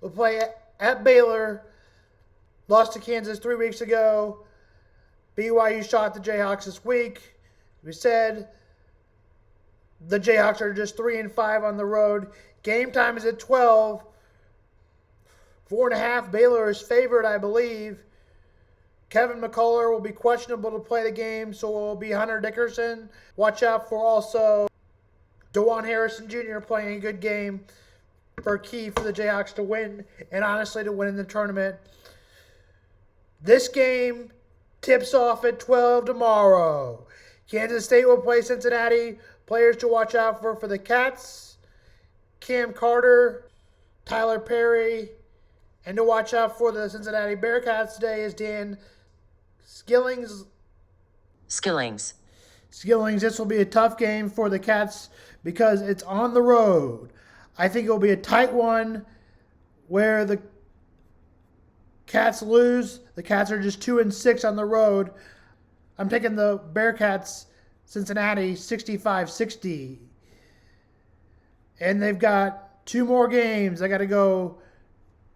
will play at Baylor. Lost to Kansas 3 weeks ago. BYU shot the Jayhawks this week. We said the Jayhawks are just 3-5 on the road. Game time is at 12. 4.5. Baylor is favored, I believe. Kevin McCullough will be questionable to play the game, so it will be Hunter Dickerson. Watch out for also DeJuan Harrison Jr. playing a good game for key for the Jayhawks to win, and honestly to win in the tournament. This game tips off at 12 tomorrow. Kansas State will play Cincinnati. Players to watch out for the Cats: Cam Carter, Tyler Perry, and to watch out for the Cincinnati Bearcats today is Dan Skillings. This will be a tough game for the Cats because it's on the road. I think it will be a tight one where the Cats lose. The Cats are just 2-6 on the road. I'm taking the Bearcats, Cincinnati, 65-60. And they've got 2 more games. They got to go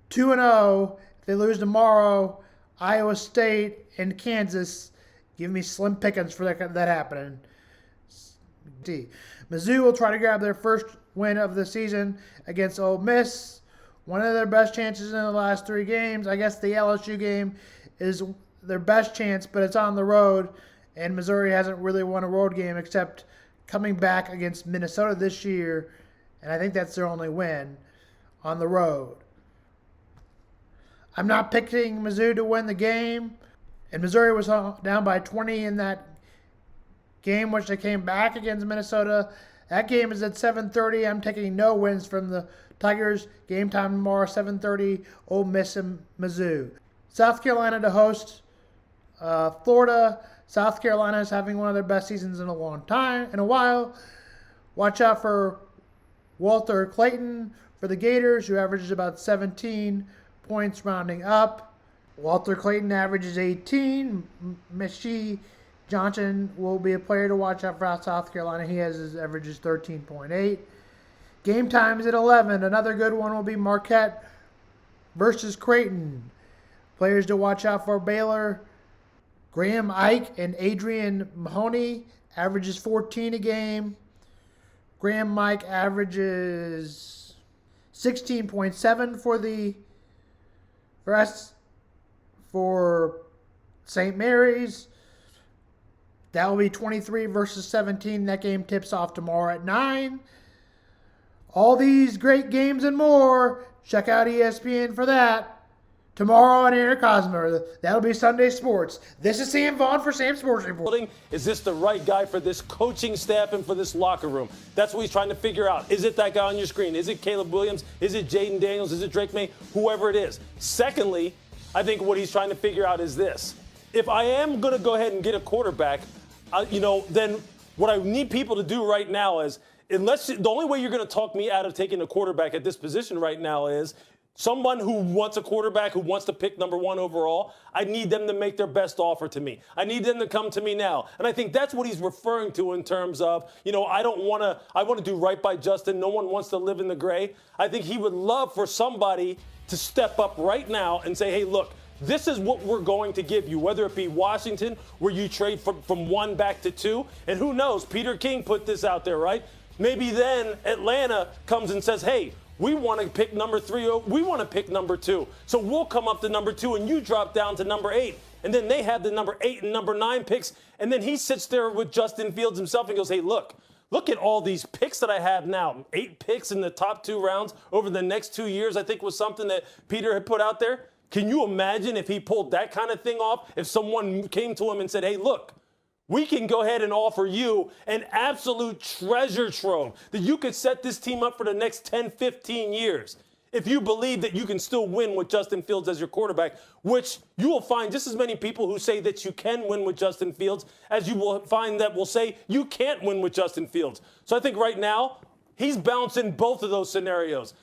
2-0. If they lose tomorrow, Iowa State and Kansas give me slim pickings for that happening. Mizzou will try to grab their first win of the season against Ole Miss. One of their best chances in the last 3 games. I guess the LSU game is their best chance, but it's on the road, and Missouri hasn't really won a road game except coming back against Minnesota this year, and I think that's their only win on the road. I'm not picking Mizzou to win the game, and Missouri was down by 20 in that game, which they came back against Minnesota. That game is at 7:30. I'm taking no wins from the Tigers. Game time tomorrow, 7:30, Ole Miss and Mizzou. South Carolina to host Florida. South Carolina is having one of their best seasons in a while. Watch out for Walter Clayton for the Gators, who averages about 17 points rounding up. Walter Clayton averages 18. Meshie Johnson will be a player to watch out for South Carolina. He has his averages 13.8. Game time is at 11. Another good one will be Marquette versus Creighton. Players to watch out for Baylor: Graham Ike and Adrian Mahoney, averages 14 a game. Graham Ike averages 16.7 for the rest for St. Mary's. That will be 23 versus 17. That game tips off tomorrow at 9. All these great games and more. Check out ESPN for that. Tomorrow on Erick Hosmer. That'll be Sunday Sports. This is Sam Vaughn for Sam Sports Report. Is this the right guy for this coaching staff and for this locker room? That's what he's trying to figure out. Is it that guy on your screen? Is it Caleb Williams? Is it Jaden Daniels? Is it Drake May? Whoever it is. Secondly, I think what he's trying to figure out is this. If I am going to go ahead and get a quarterback, then what I need people to do right now is, the only way you're going to talk me out of taking a quarterback at this position right now is someone who wants a quarterback, who wants to pick number 1 overall. I need them to make their best offer to me. I need them to come to me now. And I think that's what he's referring to in terms of, I want to do right by Justin. No one wants to live in the gray. I think he would love for somebody to step up right now and say, hey, look, this is what we're going to give you, whether it be Washington, where you trade from 1 back to 2. And who knows, Peter King put this out there, right? Maybe then Atlanta comes and says, hey, we want to pick number 3, we want to pick number 2. So we'll come up to number 2 and you drop down to number 8. And then they have the number 8 and number 9 picks. And then he sits there with Justin Fields himself and goes, hey, look at all these picks that I have now. 8 picks in the top 2 rounds over the next 2 years, I think was something that Peter had put out there. Can you imagine if he pulled that kind of thing off? If someone came to him and said, hey, look, we can go ahead and offer you an absolute treasure trove that you could set this team up for the next 10, 15 years. If you believe that you can still win with Justin Fields as your quarterback, which you will find just as many people who say that you can win with Justin Fields as you will find that will say you can't win with Justin Fields. So I think right now he's bouncing both of those scenarios.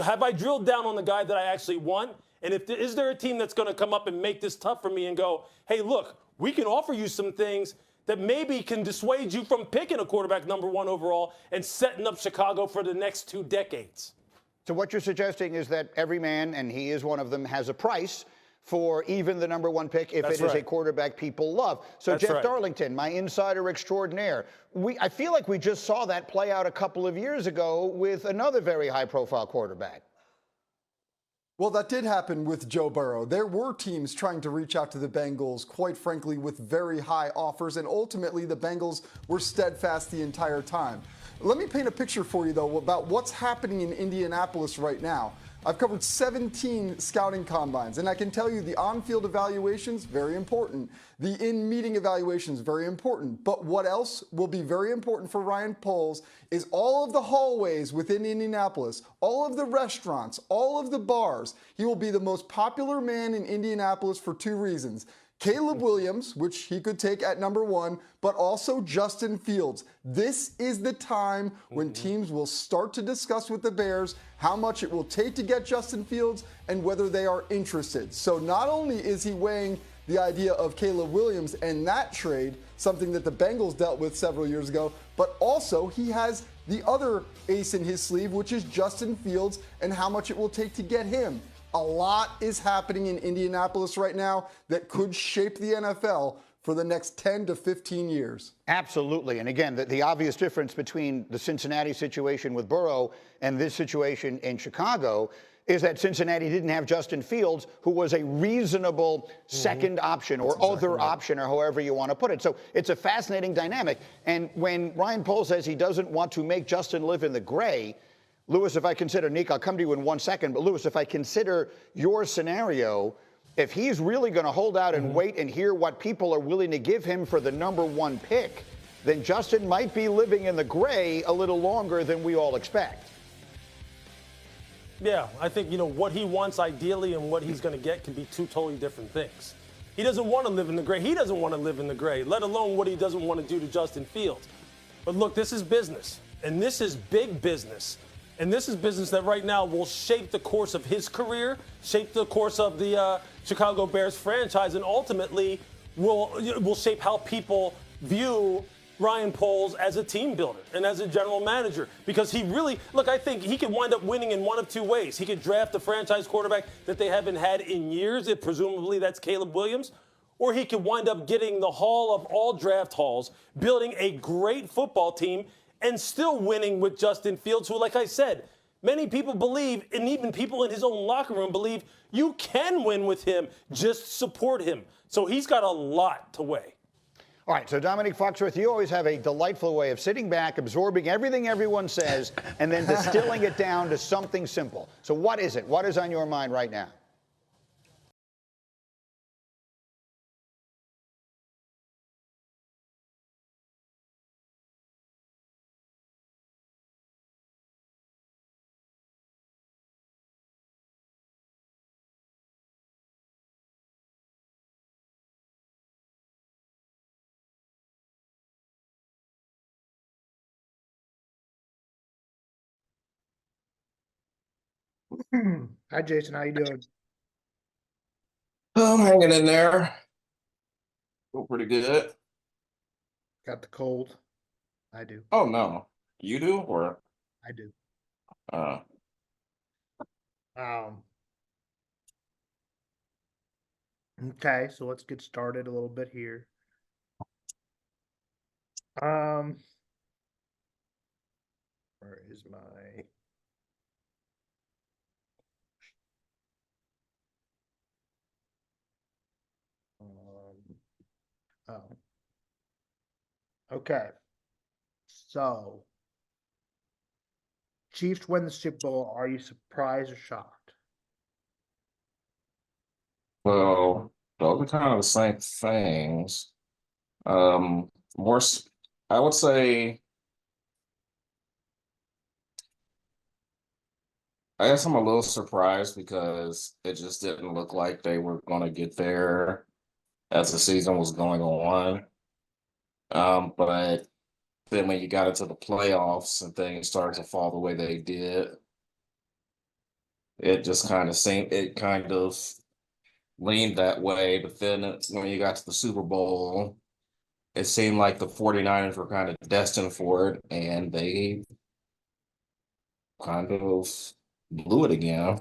Have I drilled down on the guy that I actually want? And is there a team that's going to come up and make this tough for me and go, hey, look, we can offer you some things that maybe can dissuade you from picking a quarterback number 1 overall and setting up Chicago for the next 2 decades? So what you're suggesting is that every man, and he is one of them, has a price for even the number one pick if That's it is right. a quarterback people love. So That's Jeff right. Darlington, my insider extraordinaire, I feel like we just saw that play out a couple of years ago with another very high-profile quarterback. Well, that did happen with Joe Burrow. There were teams trying to reach out to the Bengals, quite frankly, with very high offers, and ultimately the Bengals were steadfast the entire time. Let me paint a picture for you, though, about what's happening in Indianapolis right now. I've covered 17 scouting combines, and I can tell you the on-field evaluations, very important. The in-meeting evaluations, very important. But what else will be very important for Ryan Poles is all of the hallways within Indianapolis, all of the restaurants, all of the bars. He will be the most popular man in Indianapolis for two reasons. Caleb Williams, which he could take at number one, but also Justin Fields. This is the time when teams will start to discuss with the Bears how much it will take to get Justin Fields and whether they are interested. So not only is he weighing the idea of Caleb Williams and that trade, something that the Bengals dealt with several years ago, but also he has the other ace in his sleeve, which is Justin Fields and how much it will take to get him. A lot is happening in Indianapolis right now that could shape the NFL for the next 10 to 15 years. Absolutely. And again, the obvious difference between the Cincinnati situation with Burrow and this situation in Chicago is that Cincinnati didn't have Justin Fields, who was a reasonable second option or other option, or however you want to put it. So it's a fascinating dynamic. And when Ryan Poles says he doesn't want to make Justin live in the gray, Lewis, if I consider, Nick, I'll come to you in 1 second, but Lewis, if I consider your scenario, if he's really going to hold out and wait and hear what people are willing to give him for the number one pick, then Justin might be living in the gray a little longer than we all expect. Yeah, I think, what he wants ideally and what he's going to get can be two totally different things. He doesn't want to live in the gray. He doesn't want to live in the gray, let alone what he doesn't want to do to Justin Fields. But look, this is business, and this is big business. And this is business that right now will shape the course of his career, shape the course of the Chicago Bears franchise, and ultimately will shape how people view Ryan Poles as a team builder and as a general manager. Because he really, I think he could wind up winning in one of two ways. He could draft a franchise quarterback that they haven't had in years, if presumably that's Caleb Williams, or he could wind up getting the haul of all draft hauls, building a great football team, and still winning with Justin Fields, who, like I said, many people believe, and even people in his own locker room believe, you can win with him. Just support him. So he's got a lot to weigh. All right, so Dominic Foxworth, you always have a delightful way of sitting back, absorbing everything everyone says, and then distilling it down to something simple. So what is it? What is on your mind right now? Hi, Jason. How you doing? I'm hanging in there. Feel pretty good. Got the cold. I do. Oh no, you do or I do. uh Um. Okay, so let's get started a little bit here. Where is my? Oh. Okay. So, Chiefs win the Super Bowl. Are you surprised or shocked? well, those are kind of the same things. More, I would say. I guess I'm a little surprised because it just didn't look like they were going to get there as the season was going on. But then when you got into the playoffs and things started to fall the way they did, it just kind of leaned that way. But then when you got to the Super Bowl, it seemed like the 49ers were kind of destined for it, and they kind of blew it again.